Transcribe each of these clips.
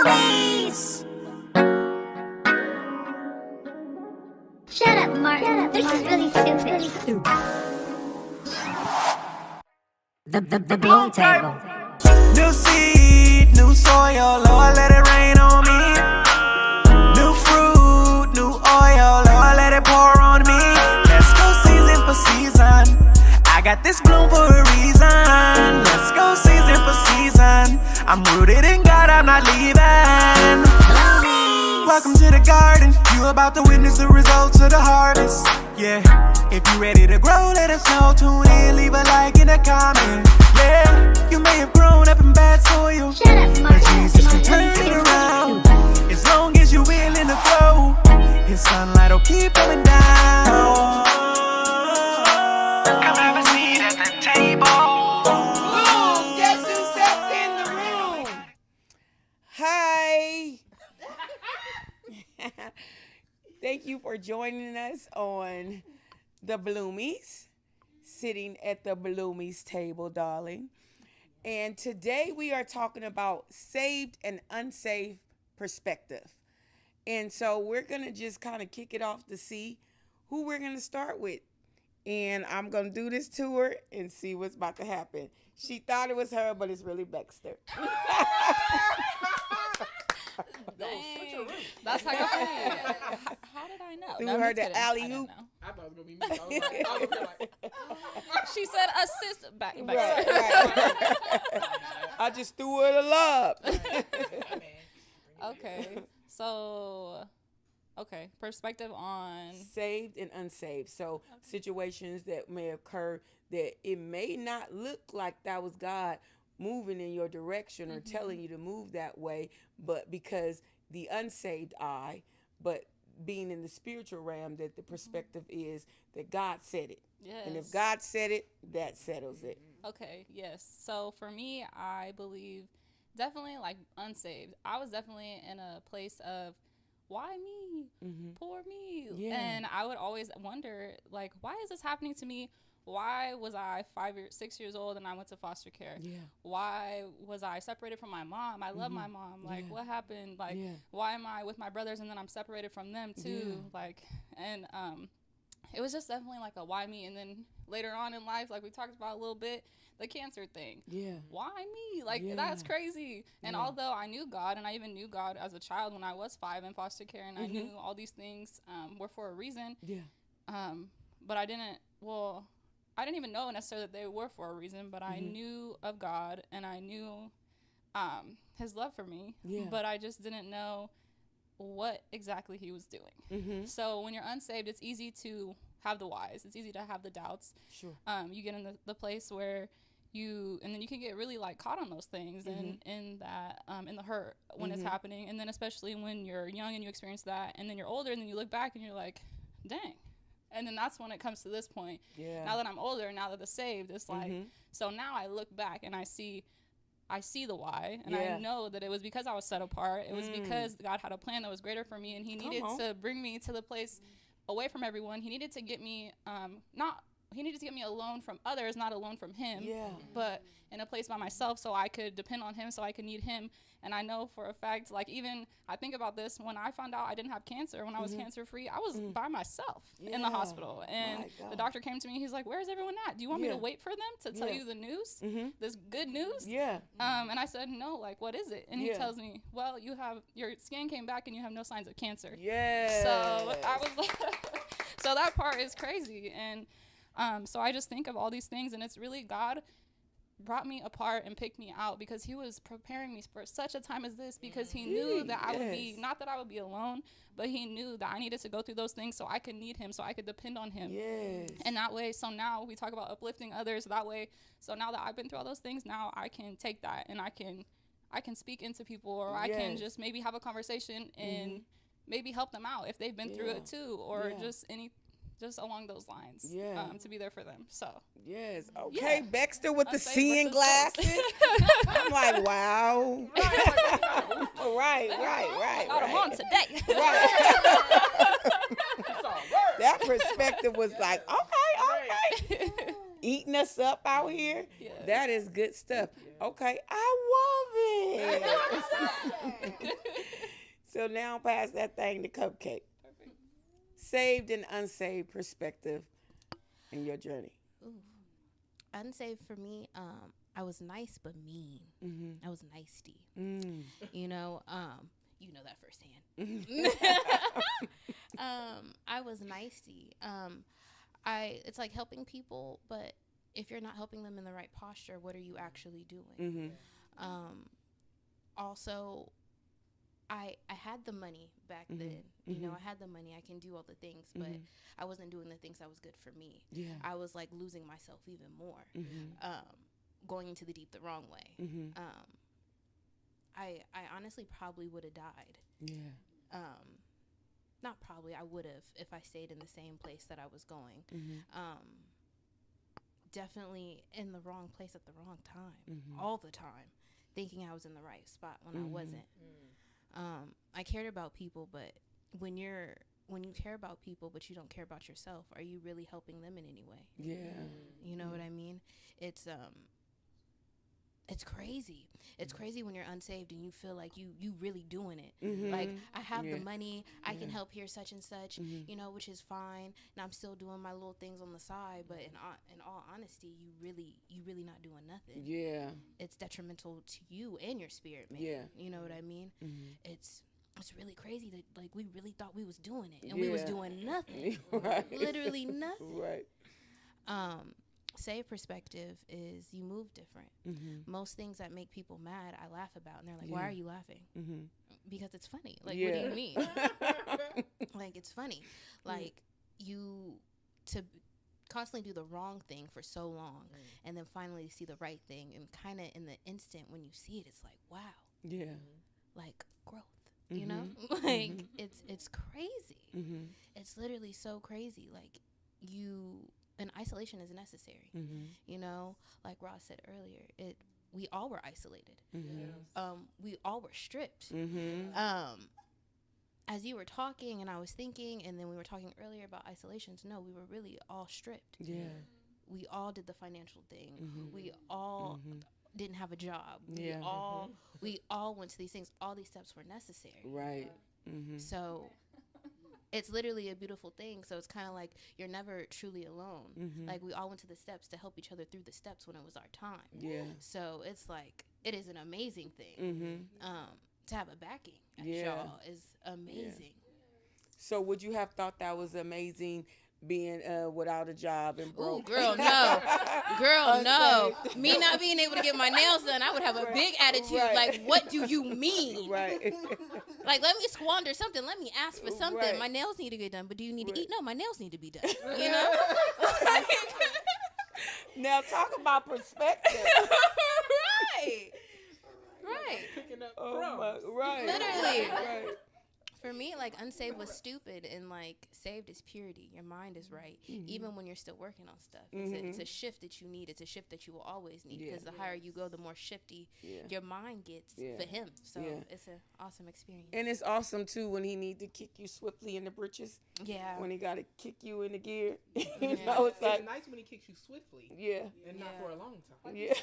Bloomies. Shut up, Martin. This is really stupid. The bloom table. New seed, new soil, Lord, let it rain on me. New fruit, new oil, Lord, let it pour on me. Let's go season for season. I got this bloom for a reason. Let's go season for season. I'm rooted in God, I'm not leaving. Welcome to the garden. You about to witness the results of the harvest. Yeah, if you ready to grow, let us know. Tune in, leave a like in the comment. Yeah, you may have grown up in bad soil, Shut up, but Martin. Jesus can turn it around. As long as you're willing to grow, His sunlight will keep coming down. Come have a seat at the table. Boom! Guess who stepped in the room? Hi. Thank you for joining us on the Bloomies, sitting at the Bloomies table, darling. And today we are talking about saved and unsaved perspective. And so we're going to just kind of kick it off to see who we're going to start with. And I'm going to do this to her and see what's about to happen. She thought it was her, but it's really Baxter. Dang. That's how how did I know? Threw No, I'm her just the kidding. I alley didn't oop. know. I thought it was going to be me. I was like, She said assist back. Right. I just threw her the love. Okay. So, perspective on Saved and unsaved. So situations that may occur that it may not look like that was God moving in your direction or telling you to move that way, but because the unsaved eye, but being in the spiritual realm, that the perspective is that God said it. yes. And if God said it, that settles it. Okay, yes. So for me, I believe definitely like unsaved. I was definitely in a place of why me? Poor me. Yeah. And I would always wonder, like, why is this happening to me? Why was I 6 years old and I went to foster care? Yeah. Why was I separated from my mom? I love my mom. Like, Yeah. what happened? Like, Yeah. why am I with my brothers and then I'm separated from them too? Yeah. Like, and it was just definitely like a why me. And then later on in life, like we talked about a little bit, the cancer thing. Yeah. Why me? Like, Yeah. that's crazy. And Yeah. although I knew God, and I even knew God as a child when I was 5 in foster care, and I knew all these things were for a reason, Yeah. but I didn't even know necessarily that they were for a reason, but I knew of God, and I knew His love for me, Yeah. but I just didn't know what exactly He was doing. So when you're unsaved, it's easy to have the whys. It's easy to have the doubts. Sure. You get in the place where and then you can get really like caught on those things and in the hurt when it's happening. And then especially when you're young and you experience that, and then you're older and then you look back and you're like, dang. And then that's when it comes to this point. Yeah. Now that I'm older, now that the saved, it's like, so now I look back and I see the why, and Yeah. I know that it was because I was set apart. It was because God had a plan that was greater for me, and He needed to bring me to the place away from everyone. He needed to get me He needed to get me alone from others, not alone from Him, Yeah. but in a place by myself so I could depend on Him, so I could need Him. And I know for a fact, like, even I think about this, when I found out I didn't have cancer, when I was cancer-free, I was by myself in the Yeah. hospital. And My God. the doctor came to me, he's like, where's everyone at? Do you want me Yeah. to wait for them to tell Yeah. you the news? This good news? Yeah. And I said, no, like, what is it? And he Yeah. tells me, well, your scan came back and you have no signs of cancer. Yeah. So I was like, so that part is crazy. And so I just think of all these things, and it's really God brought me apart and picked me out because He was preparing me for such a time as this, because He knew that I would be, not that I would be alone, but He knew that I needed to go through those things so I could need Him, so I could depend on Him. Yes. And that way, so now we talk about uplifting others that way. So now that I've been through all those things, now I can take that and I can speak into people, or I can Yes. just maybe have a conversation and maybe help them out if they've been through it too, or just along those lines, to be there for them. So Yes. Okay, Yeah. Baxter with the Unsaved seeing versus glasses. I'm like, wow. Right. got them on today. That perspective was like, okay. Eating us up out here. Yes. That is good stuff. Okay, I love it. So now pass that thing to Cupcake. Saved and unsaved perspective in your journey. Ooh. Unsaved for me, I was nice but mean. I was nicey. You know that firsthand. I was nicey. It's like helping people, but if you're not helping them in the right posture, what are you actually doing? Also, I had the money back then. You know, I had the money. I can do all the things, but I wasn't doing the things that was good for me. Yeah. I was like losing myself even more, going into the deep the wrong way. I honestly probably would have died. Yeah. Not probably. I would have if I stayed in the same place that I was going. Definitely in the wrong place at the wrong time, all the time, thinking I was in the right spot when I wasn't. I cared about people, but when you care about people but you don't care about yourself, are you really helping them in any way? Yeah. You know what I mean? It's crazy. It's crazy when you're unsaved and you feel like you really doing it. Like, I have the money, I can help here such and such, you know, which is fine. And I'm still doing my little things on the side, but in all honesty, you really not doing nothing. Yeah. It's detrimental to you and your spirit, man. Yeah. You know what I mean? It's really crazy that like we really thought we was doing it and we was doing nothing. Right. Literally nothing. Right. Save perspective is you move different. Most things that make people mad, I laugh about, and they're like, "Why are you laughing?" Because it's funny. Like, what do you mean? Like, it's funny. Like, you to constantly do the wrong thing for so long, and then finally see the right thing, and kind of in the instant when you see it, it's like, wow. Yeah. Like growth. You know, like it's crazy. It's literally so crazy. Like and isolation is necessary. You know, like Ross said earlier, we all were isolated. We all were stripped. As you were talking and I was thinking, and then we were talking earlier about isolations, no, we were really all stripped. Yeah. We all did the financial thing. We all didn't have a job. Yeah. We all went to these things. All these steps were necessary. Right. So it's literally a beautiful thing. So it's kind of like you're never truly alone. Like, we all went to the steps to help each other through the steps when it was our time. Yeah. So it's like, it is an amazing thing. To have a backing at y'all is amazing. Yeah. So would you have thought that was amazing, being without a job and broke? Ooh, girl, no. Girl, no. Me not being able to get my nails done, I would have a big attitude. Right. Like, what do you mean? Right. Like, let me squander something. Let me ask for something. Right. My nails need to get done, but do you need to eat? No, my nails need to be done. You know? Now talk about perspective. Right. Picking up Right. Literally. Right. For me, like, unsaved was stupid, and like, saved is purity. Your mind is right, even when you're still working on stuff. It's a shift that you need. It's a shift that you will always need, because the higher you go, the more shifty your mind gets for him. So it's an awesome experience. And it's awesome too when he need to kick you swiftly in the britches. Yeah. When he got to kick you in the gear. You know, it's like, it's nice when he kicks you swiftly. Yeah. And not for a long time. Yeah.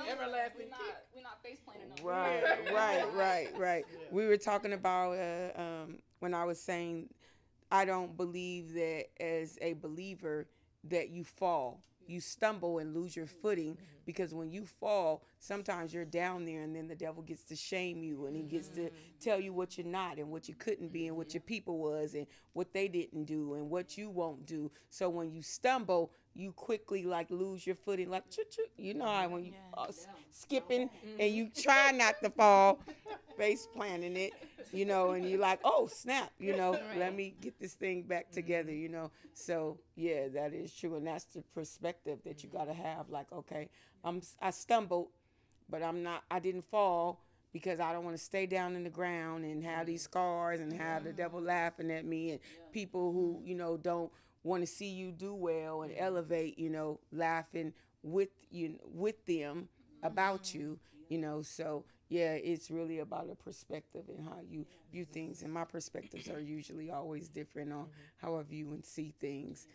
Everlasting We're not face planting on Right. Yeah. We were talking about when I was saying I don't believe that as a believer that you fall. You stumble and lose your footing, because when you fall, sometimes you're down there and then the devil gets to shame you, and he gets to tell you what you're not and what you couldn't be and what your people was and what they didn't do and what you won't do. So when you stumble, you quickly like lose your footing, like you know how when you skipping and you try not to fall, face planting it, you know, and you're like, oh snap, you know, let me get this thing back together, you know. So yeah, that is true, and that's the perspective that you gotta have. Like, okay, I stumbled, but I didn't fall, because I don't want to stay down in the ground and have these scars and have the devil laughing at me, and people who, you know, don't want to see you do well and elevate, you know, laughing with them about you, you know. So yeah, it's really about a perspective and how you view things, and my perspectives are usually always different on how I view and see things.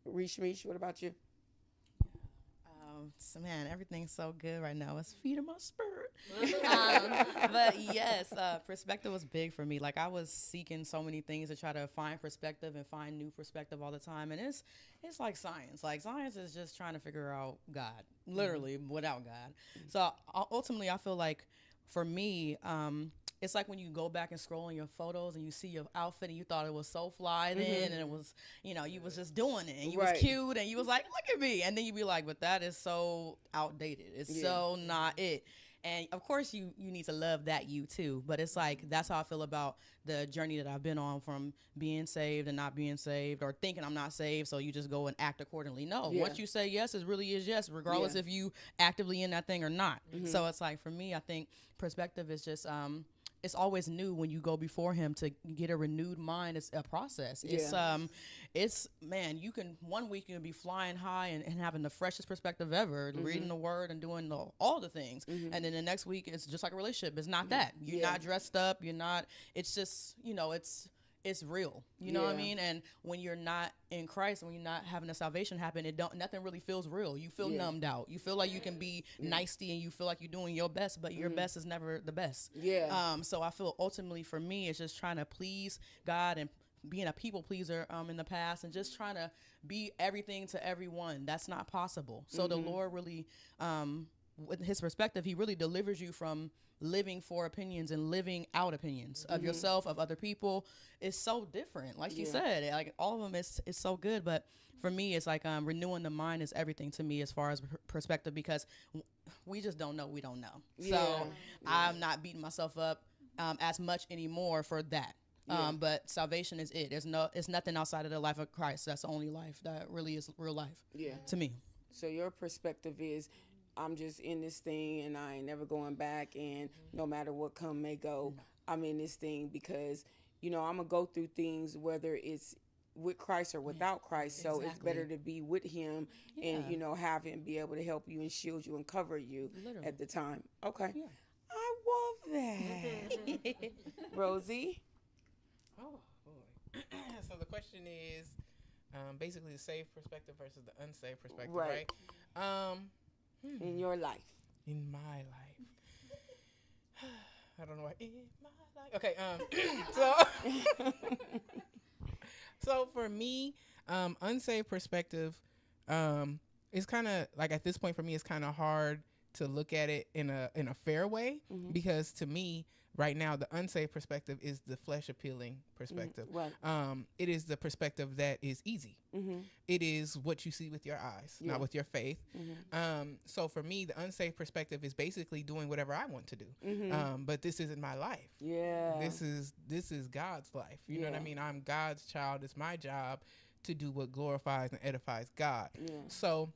Reesh, what about you? Man, everything's so good right now. It's feeding my spirit. But yes, perspective was big for me. Like I was seeking so many things to try to find perspective and find new perspective all the time. And it's like science. Like science is just trying to figure out God, literally without God. So ultimately, I feel like for me, it's like when you go back and scroll in your photos and you see your outfit and you thought it was so fly then, and it was, you was just doing it and you was cute and you was like, look at me. And then you be like, but that is so outdated. It's so not it. And of course you need to love that you too. But it's like, that's how I feel about the journey that I've been on from being saved and not being saved or thinking I'm not saved. So you just go and act accordingly. No, once you say yes, it really is yes, regardless if you actively in that thing or not. So it's like, for me, I think perspective is just, it's always new when you go before him to get a renewed mind. It's a process. It's man, you can, one week you can be flying high and having the freshest perspective ever, reading the word and doing all the things. And then the next week it's just like a relationship. It's not that. You're not dressed up. You're not, it's just, it's real. You know what I mean? And when you're not in Christ, when you're not having a salvation happen, nothing really feels real. You feel numbed out. You feel like you can be nicey and you feel like you're doing your best, but your best is never the best. So I feel ultimately for me, it's just trying to please God and being a people pleaser in the past and just trying to be everything to everyone. That's not possible. So the Lord really, with his perspective, he really delivers you from living for opinions and living out opinions of yourself, of other people. Is so different. Like she said, like all of them is so good. But for me, it's like renewing the mind is everything to me as far as perspective, because we just don't know. We don't know. So I'm not beating myself up as much anymore for that. But salvation is it. It's nothing outside of the life of Christ. That's the only life that really is real life to me. So your perspective is, I'm just in this thing and I ain't never going back, and no matter what come may go, I'm in this thing because, I'm going to go through things, whether it's with Christ or without Christ. So it's better to be with him and, have him be able to help you and shield you and cover you at the time. Okay. Yeah. I love that. Rosie? Oh, boy. So the question is basically the saved perspective versus the unsaved perspective, right? In your life. In my life. I don't know why. In my life. Okay. So for me, unsaved perspective is kind of like, at this point for me, it's kind of hard to look at it in a fair way, because to me right now the unsaved perspective is the flesh appealing perspective. It is the perspective that is easy. It is what you see with your eyes, not with your faith. So for me, the unsaved perspective is basically doing whatever I want to do. But this isn't my life. This is God's life. You know what I mean? I'm God's child. It's my job to do what glorifies and edifies God. So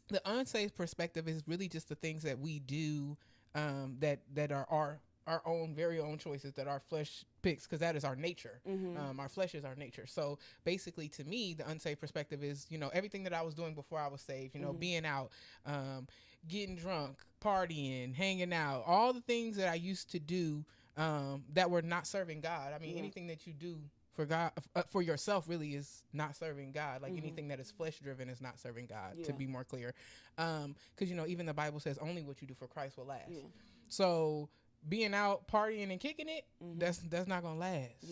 the unsaved perspective is really just the things that we do that are our own very own choices that our flesh picks, because that is our nature. Our flesh is our nature. So basically, to me, the unsaved perspective is, everything that I was doing before I was saved, being out, getting drunk, partying, hanging out, all the things that I used to do that were not serving God. I mean, anything that you do for God, for yourself, really is not serving God. Like anything that is flesh driven is not serving God, to be more clear. Because, even the Bible says only what you do for Christ will last. So being out partying and kicking it, that's not gonna last.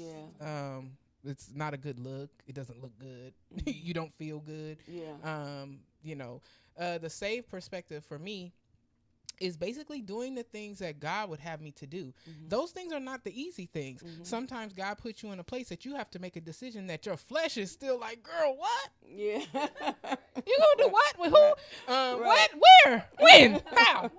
It's not a good look. It doesn't look good. You don't feel good. The saved perspective for me is basically doing the things that God would have me to do. Those things are not the easy things. Sometimes God puts you in a place that you have to make a decision that your flesh is still like, girl, what? You gonna do what? With who? What? Where? When? How?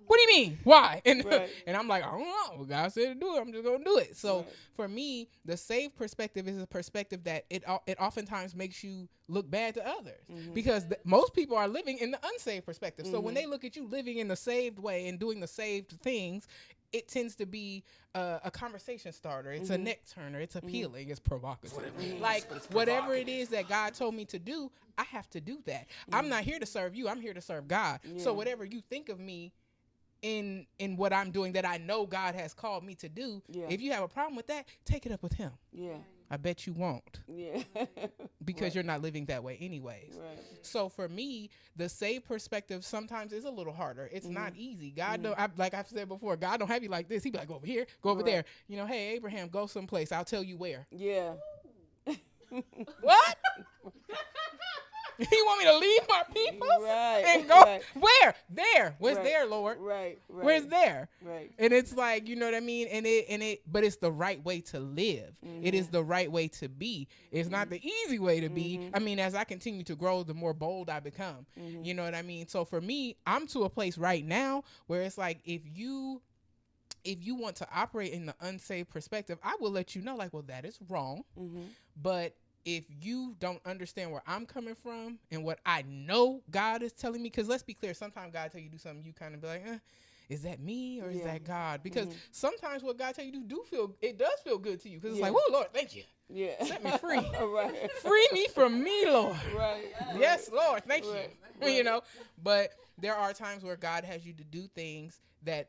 What do you mean? Why? And I'm like, I don't know. Well, God said to do it. I'm just gonna do it. So for me, the saved perspective is a perspective that it oftentimes makes you look bad to others, because most people are living in the unsaved perspective. So when they look at you living in the saved way and doing the saved things, it tends to be a conversation starter. It's a neck turner. It's appealing. It's provocative. Like whatever it is that God told me to do, I have to do that. I'm not here to serve you. I'm here to serve God. So whatever you think of me in what I'm doing that I know God has called me to do, if you have a problem with that, take it up with him. I bet you won't. Yeah. Because you're not living that way anyways. Right. So for me, the saved perspective sometimes is a little harder. It's not easy. God don't, like I've said before, God don't have you like this. He be like, go over here, go over there. You know, hey, Abraham, go someplace. I'll tell you where. Yeah. What? You want me to leave my people and go where? There. Where's there, Lord? Right. Where's there? Right. And it's like, you know what I mean? But it's the right way to live. It is the right way to be. It's not the easy way to be. I mean, as I continue to grow, the more bold I become. You know what I mean? So for me, I'm to a place right now where it's like, if you want to operate in the unsaved perspective, I will let you know, like, well, that is wrong. But if you don't understand where I'm coming from and what I know God is telling me, because let's be clear, sometimes God tell you to do something, you kind of be like, is that me or is that God? Because sometimes what God tell you to do does feel good to you, because it's like, oh Lord, thank you. Yeah. Set me free. Right. Free me from me, Lord. Right. Yes, Lord, thank you. You know, but there are times where God has you to do things that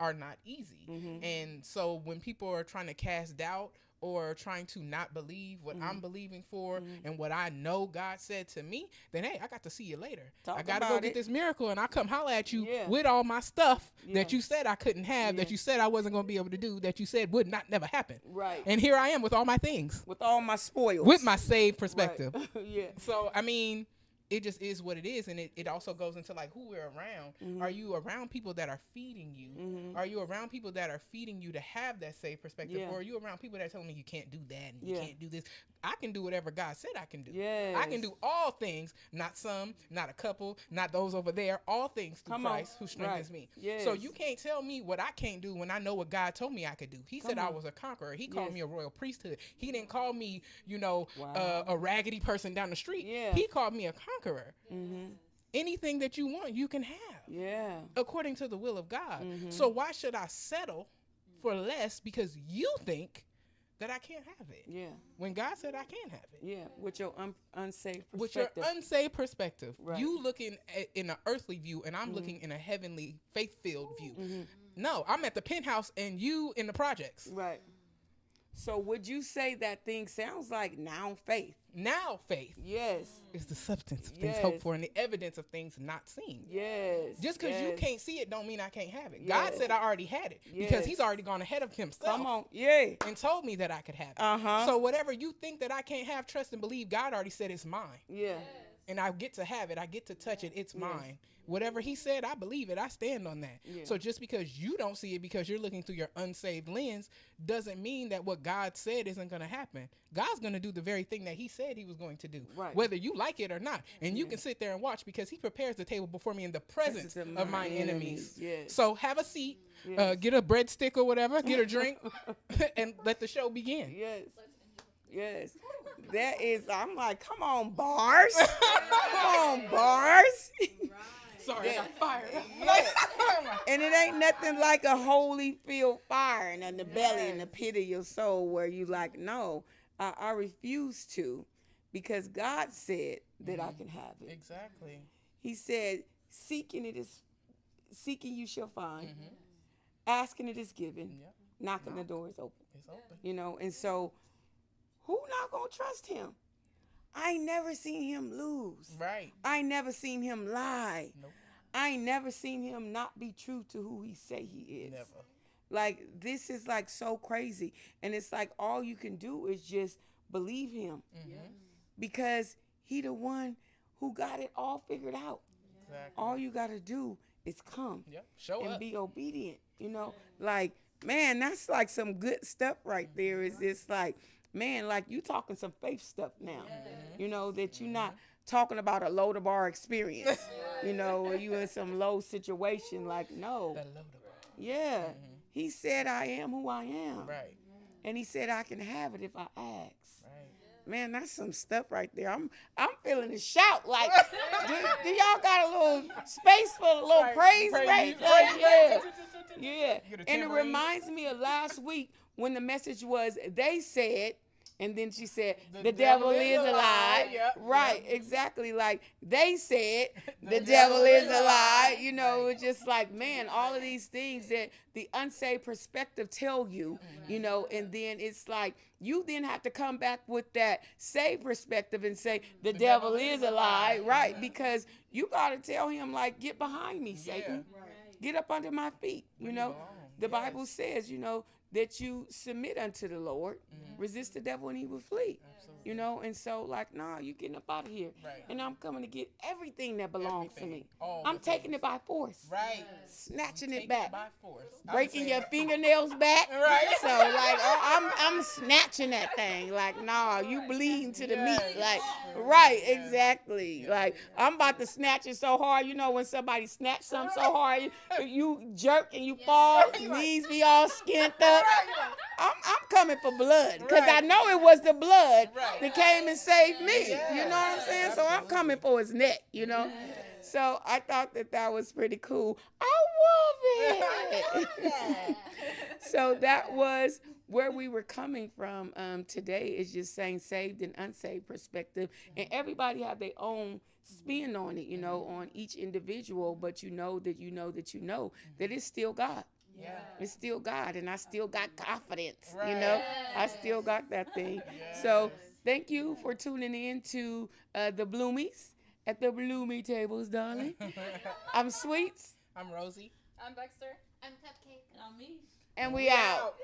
are not easy. And so when people are trying to cast doubt or trying to not believe what I'm believing for and what I know God said to me, then hey, I got to see you later. I got to go get this miracle, and I'll come holler at you with all my stuff that you said I couldn't have, that you said I wasn't going to be able to do, that you said would not never happen. Right. And here I am with all my things. With all my spoils. With my saved perspective. Right. Yeah. So, I mean, it just is what it is, and it also goes into like who we're around. Are you around people that are feeding you? Are you around people that are feeding you to have that safe perspective? Or are you around people that are telling me you can't do that and you can't do this? I can do whatever God said I can do. Yes. I can do all things, not some, not a couple, not those over there, all things through Christ who strengthens me. Yes. So you can't tell me what I can't do when I know what God told me I could do. He said I was a conqueror. He called me a royal priesthood. He didn't call me, a raggedy person down the street. He called me a conqueror. Anything that you want, you can have. According to the will of God. So why should I settle for less because you think that I can't have it? When God said I can have it. With your unsaved perspective. With your unsaved perspective. Right. You looking in an earthly view, and I'm looking in a heavenly, faith-filled view. No, I'm at the penthouse and you in the projects. Right. So would you say that thing sounds like now faith? Now faith. Yes. Is the substance of things hoped for and the evidence of things not seen. Yes. Just because you can't see it don't mean I can't have it. God said I already had it because he's already gone ahead of himself. Come on. And told me that I could have it. So whatever you think that I can't have, trust and believe, God already said it's mine. And I get to have it. I get to touch it. It's mine. Whatever he said, I believe it. I stand on that. So just because you don't see it because you're looking through your unsaved lens doesn't mean that what God said isn't going to happen. God's going to do the very thing that he said he was going to do, whether you like it or not. And you can sit there and watch because he prepares the table before me in the presence of my enemies. So have a seat, get a breadstick or whatever, get a drink, and let the show begin. Yes. That is, I'm like, come on, bars. Come on, bars. Sorry, I got fired. And it ain't nothing like a holy field fire in the belly and the pit of your soul where you like, no, I refuse to, because God said that I can have it. Exactly. He said, seeking you shall find. Asking it is given. Knocking the door is open. It's open. And so who not gonna trust him? I ain't never seen him lose. Right. I ain't never seen him lie. Nope. I ain't never seen him not be true to who he say he is. Never. Like, this is like so crazy. And it's like all you can do is just believe him. Because he the one who got it all figured out. Exactly. All you got to do is come Show and up. be obedient. Like, man, that's like some good stuff right there. Is it's like, man, like you talking some faith stuff now, that you're not talking about a low to bar experience, or you in some low situation. Like, no. That low to bar. Yeah. He said, I am who I am. Right. And he said, I can have it if I ask. Right. Man, that's some stuff right there. I'm feeling a shout. Like, do y'all got a little space for a little praise right there? Yeah. And it reminds me of last week when the message was, they said, And then she said, the devil is a lie. Yep, Right, yep. exactly. Like they said, the devil is a lie. You know, it's just like, man, all of these things that the unsaved perspective tell you, you know, and then it's like, you then have to come back with that saved perspective and say, the devil is a lie, right? Because you got to tell him, like, get behind me, Satan. Get up under my feet, you know. The Bible says, you know, that you submit unto the Lord, resist the devil and he will flee. You know, and so like, nah, you getting up out of here. Right. And I'm coming to get everything that belongs to me. All I'm the taking things. it by force. Right. Snatching Take it back. by force. Breaking your fingernails back. Right. So like, oh, I'm snatching that thing. Like, nah, you bleeding to the meat. Like, right, exactly. Like, I'm about to snatch it so hard. You know when somebody snatch something so hard, you jerk and you fall, knees be all skint up. I'm coming for blood because I know it was the blood that came and saved me. You know what I'm saying? So I'm coming for his neck, you know? So I thought that was pretty cool. I love it. So that was where we were coming from today, is just saying saved and unsaved perspective. And everybody have their own spin on it, you know, on each individual. But you know that it's still God. Yeah. It's still God, and I still got confidence, you know. I still got that thing. So thank you for tuning in to the Bloomies at the Bloomie tables, darling. I'm Sweets. I'm Rosie. I'm Dexter. I'm Cupcake. On me. And we out.